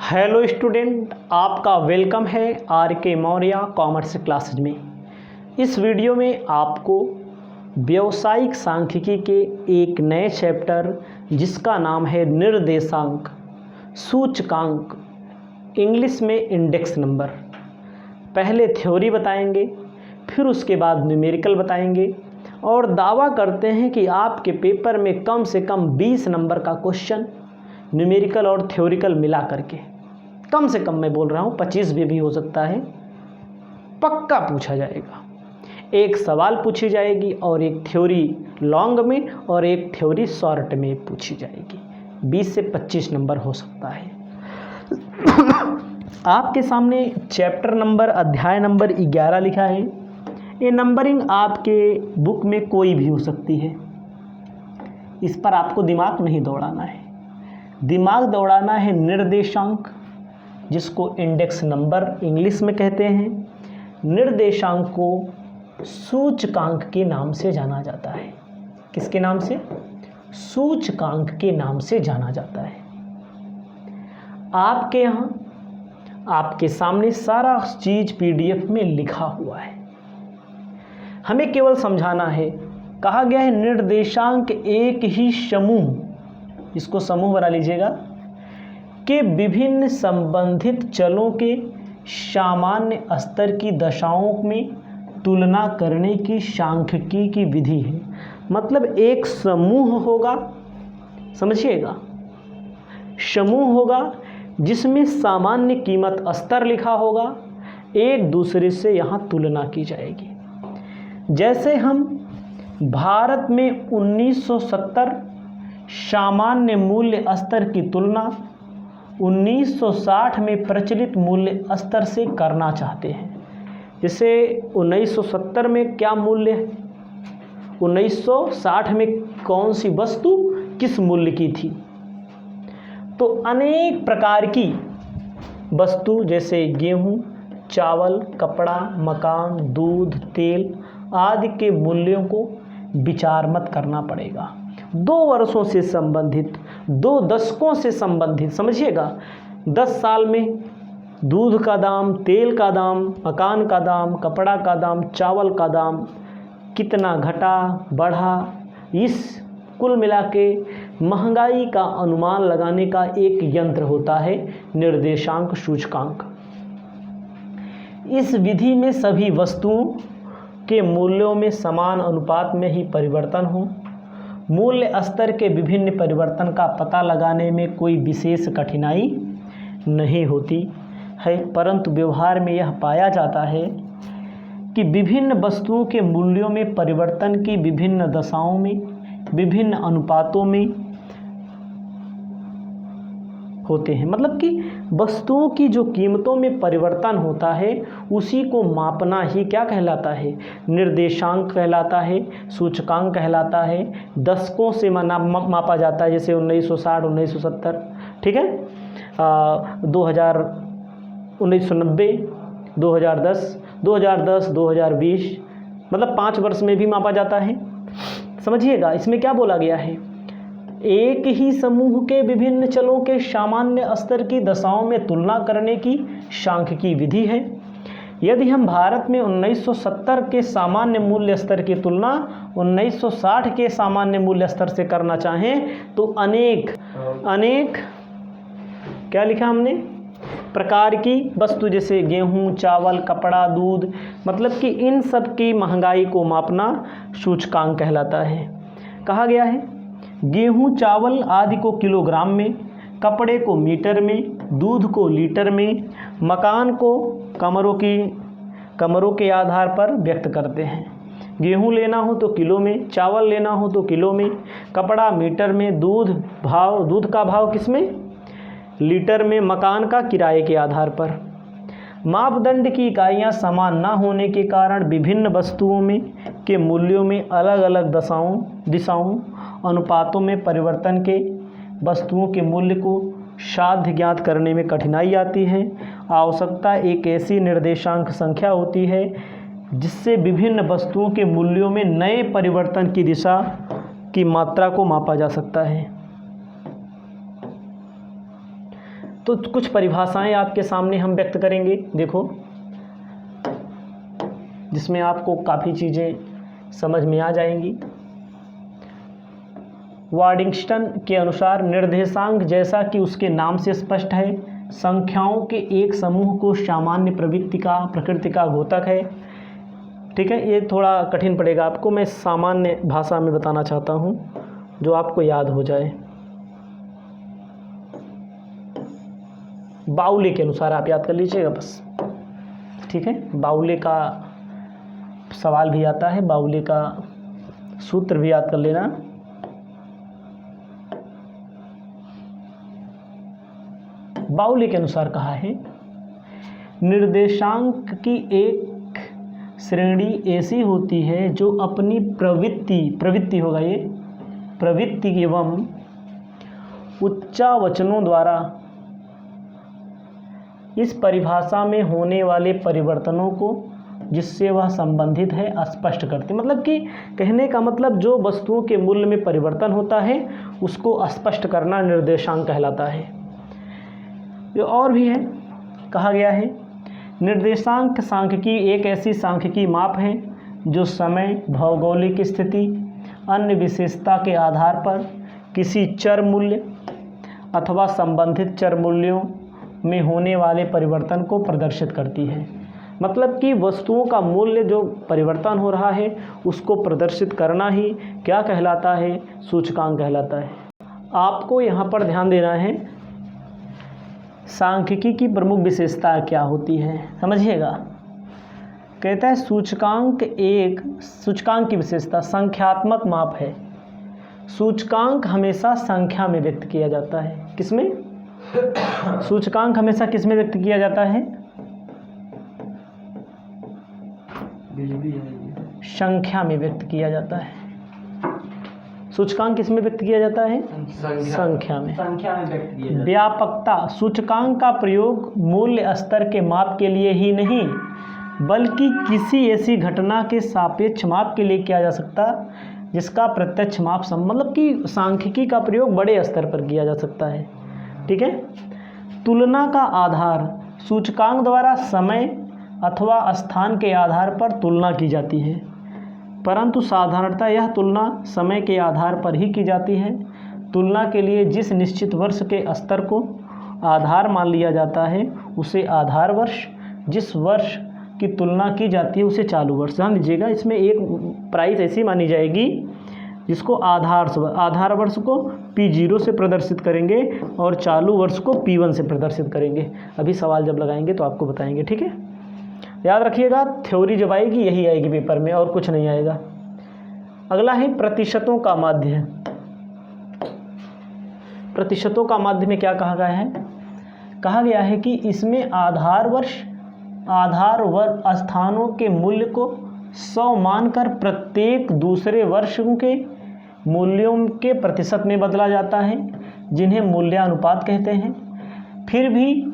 Hello student, आपका welcome है are के मौर्य कॉमर्स क्लासेज में। इस वीडियो में आपको व्यावसायिक सांख्यिकी के एक नए चैप्टर जिसका नाम है निर्देशांक, सूचकांक, इंग्लिश में इंडेक्स नंबर, पहले थ्योरी बताएंगे, फिर उसके बाद न्यूमेरिकल बताएंगे और दावा करते हैं कि आपके पेपर में कम से कम 20 नंबर का क्वेश्चन न्यूमेरिकल और थ्योरिकल मिला करके, कम से कम मैं बोल रहा हूँ 25 भी हो सकता है, पक्का पूछा जाएगा। एक सवाल पूछी जाएगी और एक थ्योरी लॉन्ग में और एक थ्योरी शॉर्ट में पूछी जाएगी। 20 से 25 नंबर हो सकता है। आपके सामने चैप्टर नंबर अध्याय नंबर 11 लिखा है। ये नंबरिंग आपके बुक में कोई भी हो सकती है, इस पर आपको दिमाग नहीं दौड़ाना है। दिमाग दौड़ाना है निर्देशांक, जिसको इंडेक्स नंबर इंग्लिश में कहते हैं। निर्देशांक को सूचकांक के नाम से जाना जाता है। किसके नाम से? सूचकांक के नाम से जाना जाता है। आपके यहाँ आपके सामने सारा चीज पीडीएफ में लिखा हुआ है, हमें केवल समझाना है। कहा गया है निर्देशांक एक ही समूह, इसको समूह बना लीजिएगा, के विभिन्न संबंधित चलों के सामान्य स्तर की दशाओं में तुलना करने की सांख्यिकी की विधि है। मतलब एक समूह होगा, समझिएगा, समूह होगा जिसमें सामान्य कीमत स्तर लिखा होगा, एक दूसरे से यहाँ तुलना की जाएगी। जैसे हम भारत में 1970 सामान्य मूल्य स्तर की तुलना 1960 में प्रचलित मूल्य स्तर से करना चाहते हैं। जैसे 1970 में क्या मूल्य है, 1960 में कौन सी वस्तु किस मूल्य की थी। तो अनेक प्रकार की वस्तु जैसे गेहूं, चावल, कपड़ा, मकान, दूध, तेल आदि के मूल्यों को विचार मत करना पड़ेगा। 2 वर्षों से संबंधित, 2 दशकों से संबंधित, समझिएगा, 10 साल में दूध का दाम, तेल का दाम, मकान का दाम, कपड़ा का दाम, चावल का दाम कितना घटा बढ़ा, इस कुल मिला के महंगाई का अनुमान लगाने का एक यंत्र होता है निर्देशांक सूचकांक। इस विधि में सभी वस्तुओं के मूल्यों में समान अनुपात में ही परिवर्तन हो। मूल्य स्तर के विभिन्न परिवर्तन का पता लगाने में कोई विशेष कठिनाई नहीं होती है, परंतु व्यवहार में यह पाया जाता है कि विभिन्न वस्तुओं के मूल्यों में परिवर्तन की विभिन्न दशाओं में, विभिन्न अनुपातों में होते हैं। मतलब कि वस्तुओं की जो कीमतों में परिवर्तन होता है उसी को मापना ही क्या कहलाता है? निर्देशांक कहलाता है, सूचकांक कहलाता है। दशकों से मापा जाता है, जैसे 1960, 1970, ठीक है, 2000, 1990, 2010, 2020, मतलब 5 वर्ष में भी मापा जाता है। समझिएगा, इसमें क्या बोला गया है? एक ही समूह के विभिन्न चलों के सामान्य स्तर की दशाओं में तुलना करने की सांख्यिकी विधि है। यदि हम भारत में 1970 के सामान्य मूल्य स्तर की तुलना 1960 के सामान्य मूल्य स्तर से करना चाहें तो अनेक क्या लिखा हमने? प्रकार की वस्तु जैसे गेहूं, चावल, कपड़ा, दूध, मतलब कि इन सब की महंगाई को मापना सूचकांक कहलाता है। कहा गया है गेहूं, चावल आदि को किलोग्राम में, कपड़े को मीटर में, दूध को लीटर में, मकान को कमरों के आधार पर व्यक्त करते हैं। गेहूं लेना हो तो किलो में, चावल लेना हो तो किलो में, कपड़ा मीटर में, दूध का भाव किस में? लीटर में, मकान का किराए के आधार पर। मापदंड की इकाइयां समान न होने के कारण विभिन्न वस्तुओं में के मूल्यों में अलग अलग दिशाओं अनुपातों में परिवर्तन के वस्तुओं के मूल्य को साध्य ज्ञात करने में कठिनाई आती है। आवश्यकता एक ऐसी निर्देशांक संख्या होती है जिससे विभिन्न वस्तुओं के मूल्यों में नए परिवर्तन की दिशा की मात्रा को मापा जा सकता है। तो कुछ परिभाषाएं आपके सामने हम व्यक्त करेंगे, देखो, जिसमें आपको काफ़ी चीज़ें समझ में आ जाएंगी। वार्डिंगटन के अनुसार निर्देशांक जैसा कि उसके नाम से स्पष्ट है, संख्याओं के एक समूह को सामान्य प्रकृति का द्योतक है। ठीक है, ये थोड़ा कठिन पड़ेगा आपको, मैं सामान्य भाषा में बताना चाहता हूँ जो आपको याद हो जाए। बाउले के अनुसार आप याद कर लीजिएगा बस, ठीक है। बाउले का सवाल भी आता है, बाउले का सूत्र भी याद कर लेना। बाउले के अनुसार कहा है, निर्देशांक की एक श्रेणी ऐसी होती है जो अपनी प्रवृत्ति होगा ये, प्रवृत्ति एवं उच्चावचनों द्वारा इस परिभाषा में होने वाले परिवर्तनों को जिससे वह संबंधित है स्पष्ट करती। मतलब कि कहने का मतलब जो वस्तुओं के मूल्य में परिवर्तन होता है उसको स्पष्ट करना निर्देशांक कहलाता है। ये और भी है, कहा गया है निर्देशांक सांख्यिकी एक ऐसी सांख्यिकी माप है जो समय, भौगोलिक स्थिति, अन्य विशेषता के आधार पर किसी चर मूल्य अथवा संबंधित चर मूल्यों में होने वाले परिवर्तन को प्रदर्शित करती है। मतलब कि वस्तुओं का मूल्य जो परिवर्तन हो रहा है उसको प्रदर्शित करना ही क्या कहलाता है, सूचकांक कहलाता है। आपको यहाँ पर ध्यान देना है सांख्यिकी की प्रमुख विशेषता क्या होती है, समझिएगा। कहता है सूचकांक की विशेषता संख्यात्मक माप है। सूचकांक हमेशा संख्या में व्यक्त किया जाता है। किसमें? सूचकांक हमेशा किस में व्यक्त किया जाता है? संख्या में व्यक्त किया जाता है। सूचकांक किस में व्यक्त किया जाता है? संख्या में व्यक्त किया जाता है। व्यापकता, सूचकांक का प्रयोग मूल्य स्तर के माप के लिए ही नहीं बल्कि किसी ऐसी घटना के सापेक्ष माप के लिए किया जा सकता जिसका प्रत्यक्ष माप मतलब कि सांख्यिकी का प्रयोग बड़े स्तर पर किया जा सकता है। ठीक है। तुलना का आधार, सूचकांक द्वारा समय अथवा स्थान के आधार पर तुलना की जाती है, परंतु साधारणतः यह तुलना समय के आधार पर ही की जाती है। तुलना के लिए जिस निश्चित वर्ष के स्तर को आधार मान लिया जाता है उसे आधार वर्ष, जिस वर्ष की तुलना की जाती है उसे चालू वर्ष। ध्यान दीजिएगा, इसमें एक प्राइस ऐसी मानी जाएगी जिसको आधार वर्ष को P0 से प्रदर्शित करेंगे और चालू वर्ष को P1 से प्रदर्शित करेंगे। अभी सवाल जब लगाएंगे तो आपको बताएंगे, ठीक है। याद रखिएगा, थ्योरी जब आएगी यही आएगी पेपर में और कुछ नहीं आएगा। अगला है प्रतिशतों का माध्य। प्रतिशतों का माध्य में क्या कहा गया है? कहा गया है कि इसमें आधार स्थानों के मूल्य को 100 मानकर प्रत्येक दूसरे वर्ष के मूल्यों के प्रतिशत में बदला जाता है, जिन्हें मूल्यानुपात कहते हैं। फिर भी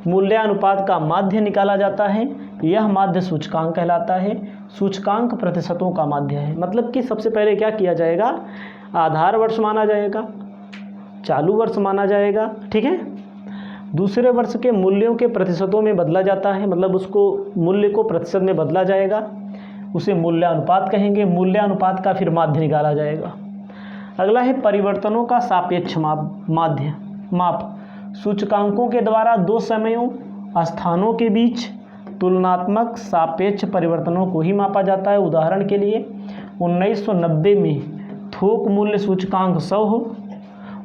मूल्यानुपात का माध्य निकाला जाता है, यह माध्य सूचकांक कहलाता है। सूचकांक प्रतिशतों का माध्य है। मतलब कि सबसे पहले क्या किया जाएगा? आधार वर्ष माना जाएगा, चालू वर्ष माना जाएगा, ठीक है। दूसरे वर्ष के मूल्यों के प्रतिशतों में बदला जाता है, मतलब उसको मूल्य को प्रतिशत में बदला जाएगा, उसे मूल्यानुपात कहेंगे। मूल्यानुपात का फिर माध्य निकाला जाएगा। अगला है परिवर्तनों का सापेक्ष माप। सूचकांकों के द्वारा दो समयों स्थानों के बीच तुलनात्मक सापेक्ष परिवर्तनों को ही मापा जाता है। उदाहरण के लिए 1990 में थोक मूल्य सूचकांक 100 हो,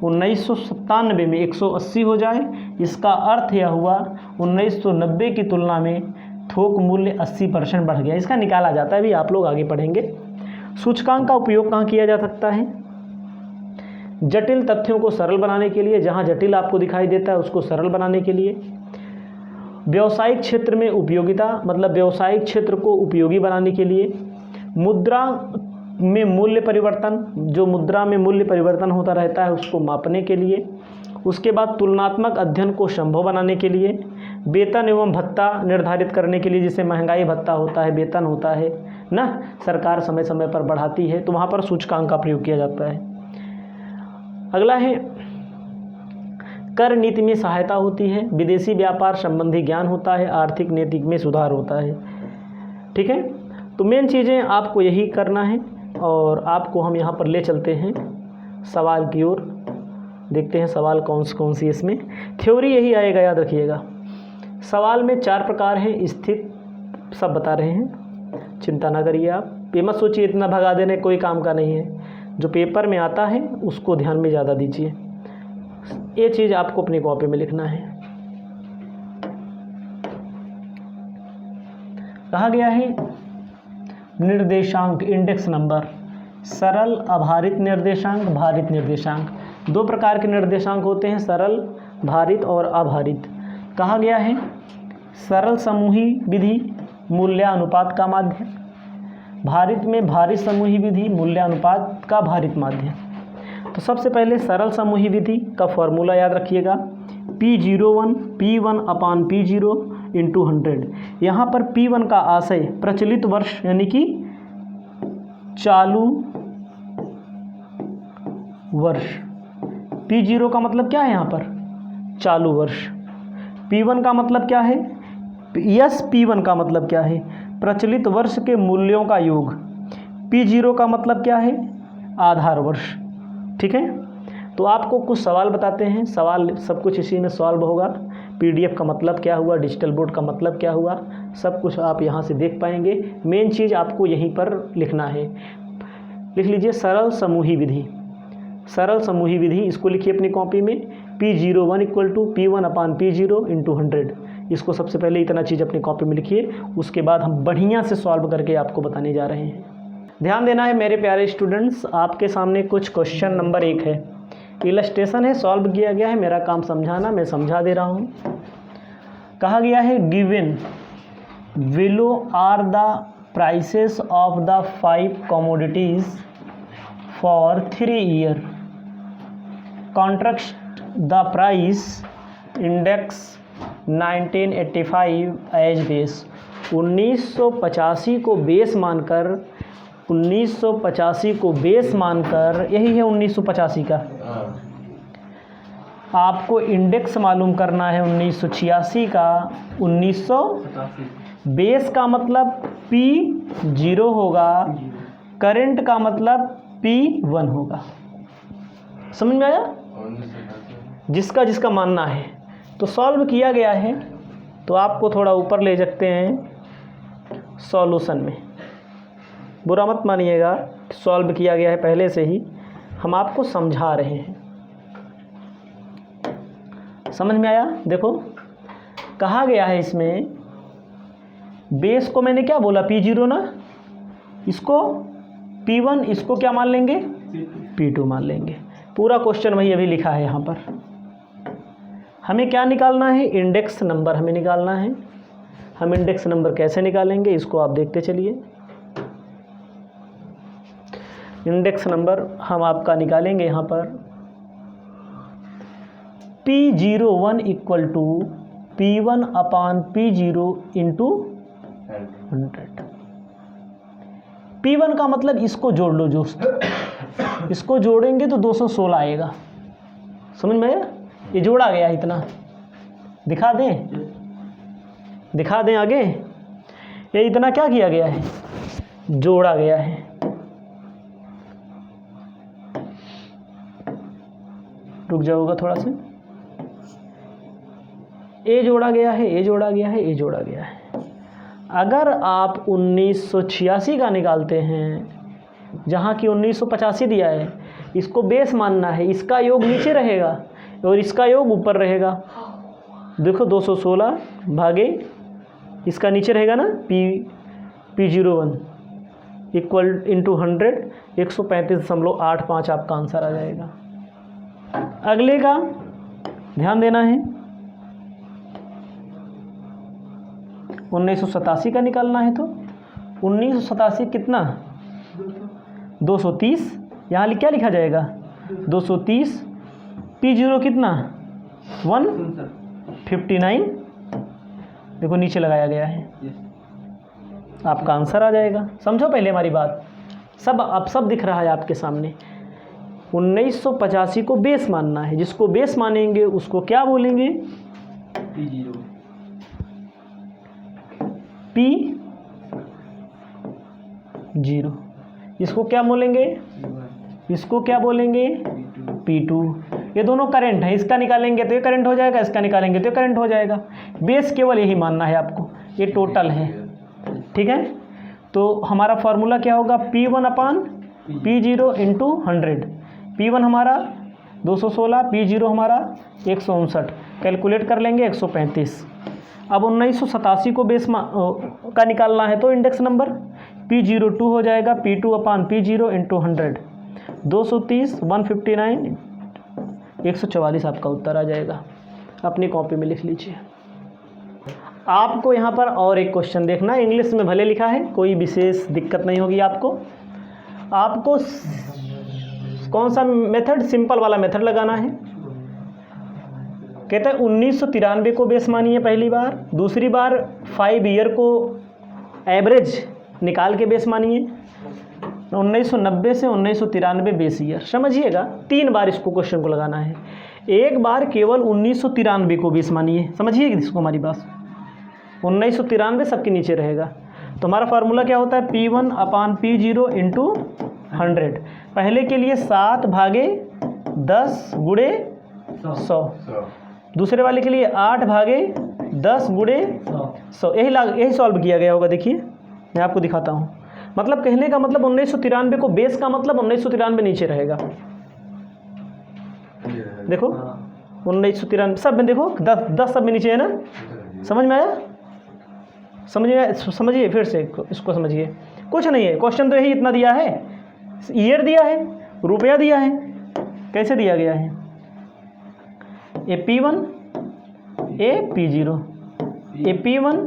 1997 में 180 हो जाए। इसका अर्थ यह हुआ 1990 की तुलना में थोक मूल्य 80% बढ़ गया। इसका निकाला जाता है, भी आप लोग आगे पढ़ेंगे। सूचकांक का उपयोग कहाँ किया जा सकता है? जटिल तथ्यों को सरल बनाने के लिए, जहाँ जटिल आपको दिखाई देता है उसको सरल बनाने के लिए। व्यावसायिक क्षेत्र में उपयोगिता, मतलब व्यावसायिक क्षेत्र को उपयोगी बनाने के लिए। मुद्रा में मूल्य परिवर्तन, जो मुद्रा में मूल्य परिवर्तन होता रहता है उसको मापने के लिए। उसके बाद तुलनात्मक अध्ययन को संभव बनाने के लिए। वेतन एवं भत्ता निर्धारित करने के लिए, जैसे महंगाई भत्ता होता है, वेतन होता है ना, सरकार समय समय पर बढ़ाती है, तो वहाँ पर सूचकांक का प्रयोग किया जाता है। अगला है कर नीति में सहायता होती है, विदेशी व्यापार संबंधी ज्ञान होता है, आर्थिक नीति में सुधार होता है। ठीक है, तो मेन चीज़ें आपको यही करना है। और आपको हम यहाँ पर ले चलते हैं सवाल की ओर, देखते हैं सवाल कौन सी इसमें। थ्योरी यही आएगा, याद रखिएगा। सवाल में 4 प्रकार हैं, स्थित सब बता रहे हैं, चिंता ना करिए आप। ये मत सोचिए इतना भगा देने कोई काम का नहीं है, जो पेपर में आता है उसको ध्यान में ज़्यादा दीजिए। ये चीज़ आपको अपनी कॉपी में लिखना है। कहा गया है निर्देशांक इंडेक्स नंबर, सरल आभारित निर्देशांक, भारित निर्देशांक। 2 प्रकार के निर्देशांक होते हैं, सरल भारित और आभारित। कहा गया है सरल समूही विधि मूल्यानुपात का माध्य, भारित में भारित समूही विधि मूल्यानुपात का भारित माध्य। तो सबसे पहले सरल समूही विधि का फॉर्मूला याद रखिएगा, P01 P1 अपान P0 इंटू 100। यहाँ पर P1 का आशय प्रचलित वर्ष यानी कि चालू वर्ष, P0 का मतलब क्या है यहाँ पर चालू वर्ष, P1 का मतलब क्या है, P1 का मतलब क्या है प्रचलित वर्ष के मूल्यों का योग, P0 का मतलब क्या है आधार वर्ष। ठीक है, तो आपको कुछ सवाल बताते हैं, सवाल सब कुछ इसी में सॉल्व होगा। PDF का मतलब क्या हुआ, डिजिटल बोर्ड का मतलब क्या हुआ, सब कुछ आप यहाँ से देख पाएंगे। मेन चीज़ आपको यहीं पर लिखना है, लिख लीजिए सरल समूही विधि। सरल समूही विधि इसको लिखिए अपनी कॉपी में, P01 equal to P1 upon P0 into 100। इसको सबसे पहले इतना चीज़ अपनी कॉपी में लिखिए, उसके बाद हम बढ़िया से सॉल्व करके आपको बताने जा रहे हैं। ध्यान देना है मेरे प्यारे स्टूडेंट्स, आपके सामने कुछ क्वेश्चन नंबर 1 है, इलस्ट्रेशन है, सॉल्व किया गया है, मेरा काम समझाना, मैं समझा दे रहा हूँ। कहा गया है given below are the prices of the 5 commodities for 3 year, construct the price index 1985 as base. 1985 को बेस मानकर, 1985 को बेस मानकर, यही है 1985 का, आपको इंडेक्स मालूम करना है 1986 का। 1900 बेस का मतलब P0 होगा, करंट का मतलब P1 होगा। समझ में आया, जिसका जिसका मानना है। तो सॉल्व किया गया है, तो आपको थोड़ा ऊपर ले जाते हैं सॉल्यूशन में, बुरा मत मानिएगा, सॉल्व किया गया है पहले से ही, हम आपको समझा रहे हैं। समझ में आया, देखो कहा गया है इसमें बेस को मैंने क्या बोला P0 ना, इसको P1, इसको क्या मान लेंगे P2 मान लेंगे। पूरा क्वेश्चन वही अभी लिखा है यहाँ पर। हमें क्या निकालना है, इंडेक्स नंबर हमें निकालना है। हम इंडेक्स नंबर कैसे निकालेंगे इसको आप देखते चलिए। इंडेक्स नंबर हम आपका निकालेंगे यहाँ पर P01 equal to P1 upon P0 into 100। P1 का मतलब इसको जोड़ लो दोस्त, इसको जोड़ेंगे तो 216 आएगा। समझ में आया, ये जोड़ा गया इतना, दिखा दें, दिखा दें आगे, ये इतना क्या किया गया है, जोड़ा गया है। रुक जाओगा थोड़ा सा, ए जोड़ा गया है, ए जोड़ा गया है, ए जोड़ा गया है। अगर आप 1986 का निकालते हैं, जहाँ की 1985 दिया है, इसको बेस मानना है, इसका योग नीचे रहेगा और इसका योग ऊपर रहेगा। देखो 216 भागे इसका नीचे रहेगा ना P01 इक्वल इंटू 100, 135.85 आपका आंसर आ जाएगा। अगले का ध्यान देना है, 1987 का निकालना है। तो 1987 कितना, 230, यहाँ क्या लिखा जाएगा 230, P0 कितना 159, देखो नीचे लगाया गया है, आपका आंसर आ जाएगा। समझो पहले हमारी बात, सब अब सब दिख रहा है आपके सामने। 1985 को बेस मानना है। जिसको बेस मानेंगे उसको क्या बोलेंगे? P0। इसको क्या बोलेंगे? इसको क्या बोलेंगे? P2। ये दोनों करंट है, इसका निकालेंगे तो ये करंट हो जाएगा, इसका निकालेंगे तो ये करंट हो जाएगा। बेस केवल यही मानना है आपको, ये टोटल है। ठीक है, तो हमारा फॉर्मूला क्या होगा? P1/P0 into 100। P1 हमारा 216, P0 हमारा 159, कैलकुलेट कर लेंगे 135। अब 1987 को बेस का निकालना है तो इंडेक्स नंबर P02 हो जाएगा, P2/P0 इंटू 100, 230, 159, 144 आपका उत्तर आ जाएगा। अपनी कॉपी में लिख लीजिए। आपको यहाँ पर और एक क्वेश्चन देखना है, इंग्लिश में भले लिखा है, कोई विशेष दिक्कत नहीं होगी आपको। आपको कौन सा मेथड? सिंपल वाला मेथड लगाना है। कहता है 1993 को बेस मानिए पहली बार, दूसरी बार 5 ईयर को एवरेज निकाल के बेस मानिए, 1990 से 1993 बेस ईयर। समझिएगा, 3 बार इसको क्वेश्चन को लगाना है। एक बार केवल 1993 को बेस मानिए, समझिए इसको हमारी बात। 1993 सबके नीचे रहेगा। तो हमारा फार्मूला क्या होता है? P1/P0 into 100। पहले के लिए 7/10 गुणे 100, दूसरे वाले के लिए 8/10 गुणे 100। यही सॉल्व किया गया होगा। देखिए मैं आपको दिखाता हूँ। मतलब कहने का मतलब 1993 को बेस का मतलब 1993 नीचे रहेगा। देखो 1993 सब में देखो 10 सब में नीचे है ना। समझ में आया? समझिए फिर से इसको समझिए। कुछ नहीं है, क्वेश्चन तो यही इतना दिया है, ईयर दिया है, रुपया दिया है। कैसे दिया गया है? ए P1 ए P0, ए P1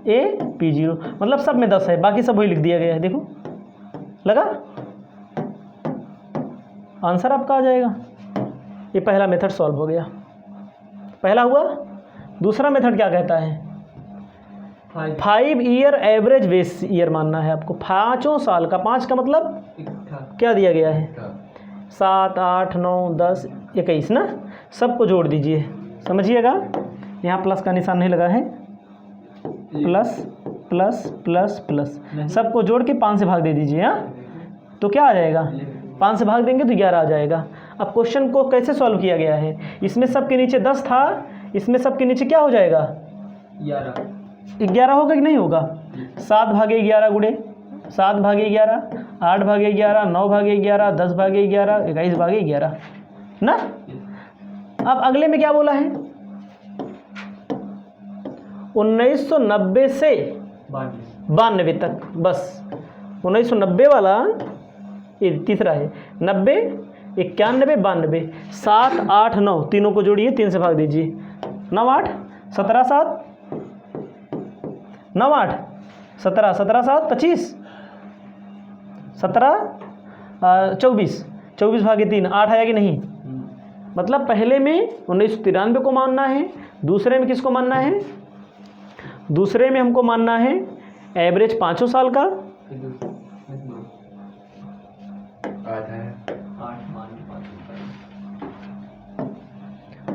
ए P0, मतलब सब में 10 है, बाकी सब वही लिख दिया गया है। देखो लगा, आंसर आपका आ जाएगा। ये पहला मेथड सॉल्व हो गया, पहला हुआ। दूसरा मेथड क्या कहता है? 5 ईयर एवरेज बेस ईयर मानना है आपको, 5 साल का। 5 का मतलब क्या दिया गया है? 7, 8, 9, 10, 21 ना। सबको जोड़ दीजिए, समझिएगा। यहाँ प्लस का निशान नहीं लगा है, प्लस प्लस प्लस प्लस, सबको जोड़ के 5 से भाग दे दीजिए। हाँ, तो क्या आ जाएगा? 5 से भाग देंगे तो 11 आ जाएगा। अब क्वेश्चन को कैसे सॉल्व किया गया है? इसमें सबके नीचे 10 था, इसमें सबके नीचे क्या हो जाएगा? 11 होगा कि नहीं होगा? 7/11 गुणे 7/11, 8/11, 9/11, 10/11, 21/11 ना। अब अगले में क्या बोला है? 1990 से 92 तक, बस 1990 वाला ये तीसरा है। 90, 91, 92, 7, 8, 9 तीनों को जोड़िए, 3 से भाग दीजिए। 9, 8, 17, 7, 9, 8, 17, 17, 7, 25, 17, 24, 24/3, 8 आया कि नहीं? मतलब पहले में 1993 को मानना है, दूसरे में किसको मानना है? दूसरे में हमको मानना है एवरेज 5 साल का।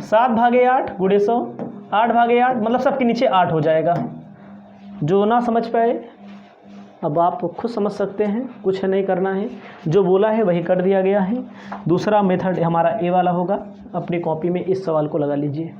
7/8 गुणे 100, 8/8 मतलब सबके नीचे 8 हो जाएगा। जो ना समझ पाए अब आप खुद समझ सकते हैं, कुछ नहीं करना है, जो बोला है वही कर दिया गया है। दूसरा मेथड हमारा ए वाला होगा। अपनी कॉपी में इस सवाल को लगा लीजिए।